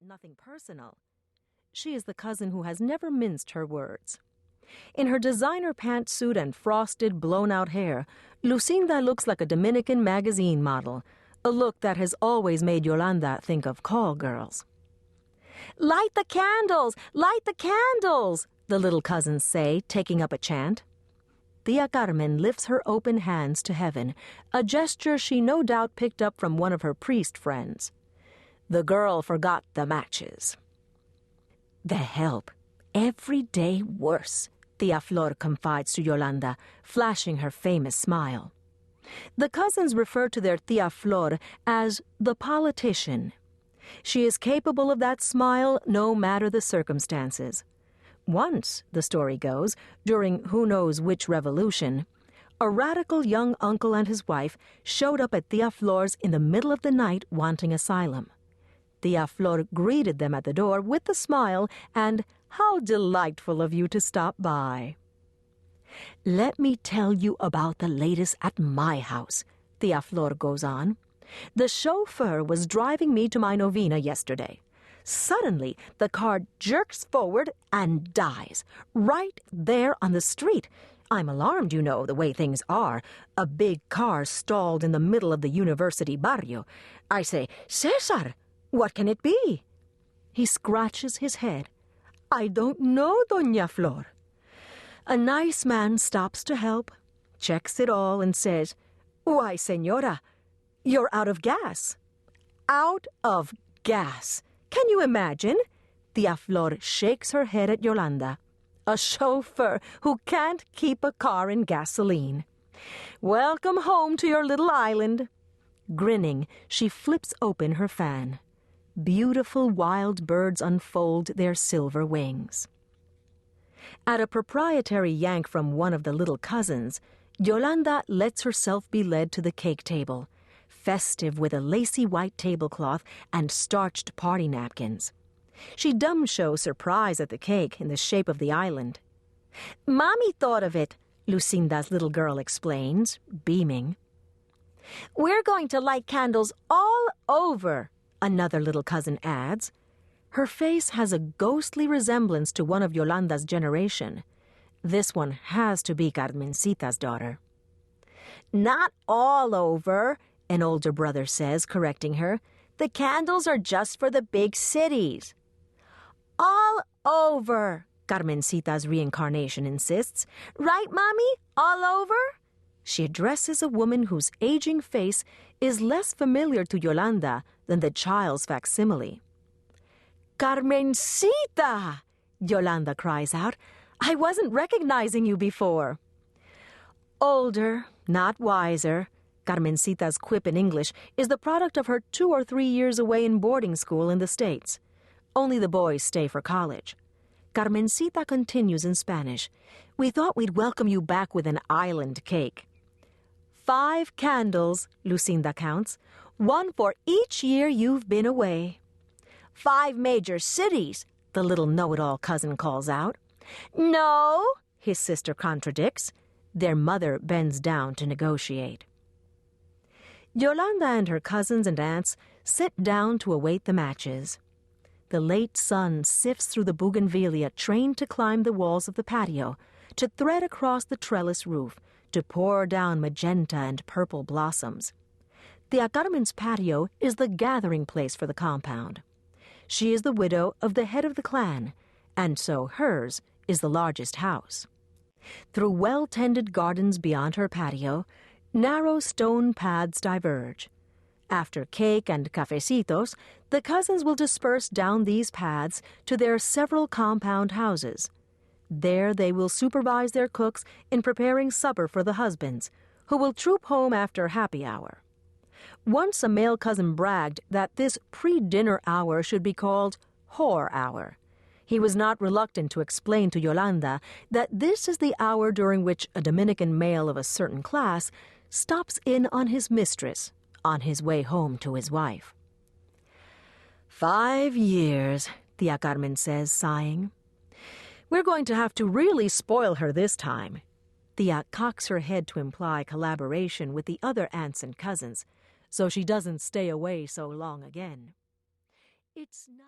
nothing personal. She is the cousin who has never minced her words. In her designer pantsuit and frosted, blown-out hair, Lucinda looks like a Dominican magazine model, a look that has always made Yolanda think of call girls. "Light the candles! Light the candles!" the little cousins say, taking up a chant. Tia Carmen lifts her open hands to heaven, a gesture she no doubt picked up from one of her priest friends. The girl forgot the matches. "The help. Every day worse," Tia Flor confides to Yolanda, flashing her famous smile. The cousins refer to their Tia Flor as the politician. She is capable of that smile no matter the circumstances. Once, the story goes, during who knows which revolution, a radical young uncle and his wife showed up at Tia Flor's in the middle of the night wanting asylum. Tia Flor greeted them at the door with a smile and, "How delightful of you to stop by." "Let me tell you about the latest at my house," Tia Flor goes on. "The chauffeur was driving me to my novena yesterday. Suddenly, the car jerks forward and dies, right there on the street. I'm alarmed, you know, the way things are. A big car stalled in the middle of the university barrio. I say, 'Cesar, what can it be?' He scratches his head. 'I don't know, Doña Flor.' A nice man stops to help, checks it all, and says, 'Why, señora, you're out of gas.' Out of gas. Can you imagine?" Tia Flor shakes her head at Yolanda. "A chauffeur who can't keep a car in gasoline. Welcome home to your little island." Grinning, she flips open her fan. Beautiful wild birds unfold their silver wings. At a proprietary yank from one of the little cousins, Yolanda lets herself be led to the cake table, festive with a lacy white tablecloth and starched party napkins. She dumb shows surprise at the cake in the shape of the island. "Mommy thought of it," Lucinda's little girl explains, beaming. "We're going to light candles all over," another little cousin adds. Her face has a ghostly resemblance to one of Yolanda's generation. This one has to be Carmencita's daughter. "Not all over," an older brother says, correcting her. "The candles are just for the big cities." "All over," Carmencita's reincarnation insists. "Right, Mommy? All over?" She addresses a woman whose aging face is less familiar to Yolanda than the child's facsimile. "Carmencita!" Yolanda cries out. "I wasn't recognizing you before." Older, not wiser, Carmencita's quip in English is the product of her 2 or 3 years away in boarding school in the States. Only the boys stay for college. Carmencita continues in Spanish. "We thought we'd welcome you back with an island cake." 5 candles, Lucinda counts, 1 for each year you've been away. 5 major cities, the little know-it-all cousin calls out. "No," his sister contradicts. Their mother bends down to negotiate. Yolanda and her cousins and aunts sit down to await the matches. The late sun sifts through the bougainvillea trained to climb the walls of the patio, to thread across the trellis roof, to pour down magenta and purple blossoms. Tia Carmen's patio is the gathering place for the compound. She is the widow of the head of the clan, and so hers is the largest house. Through well-tended gardens beyond her patio, narrow stone paths diverge. After cake and cafecitos, the cousins will disperse down these paths to their several compound houses. There they will supervise their cooks in preparing supper for the husbands, who will troop home after happy hour. Once a male cousin bragged that this pre-dinner hour should be called whore hour. He was not reluctant to explain to Yolanda that this is the hour during which a Dominican male of a certain class stops in on his mistress on his way home to his wife. 5 years, Tia Carmen says, sighing. "We're going to have to really spoil her this time." Tia cocks her head to imply collaboration with the other aunts and cousins, so she doesn't stay away so long again. It's not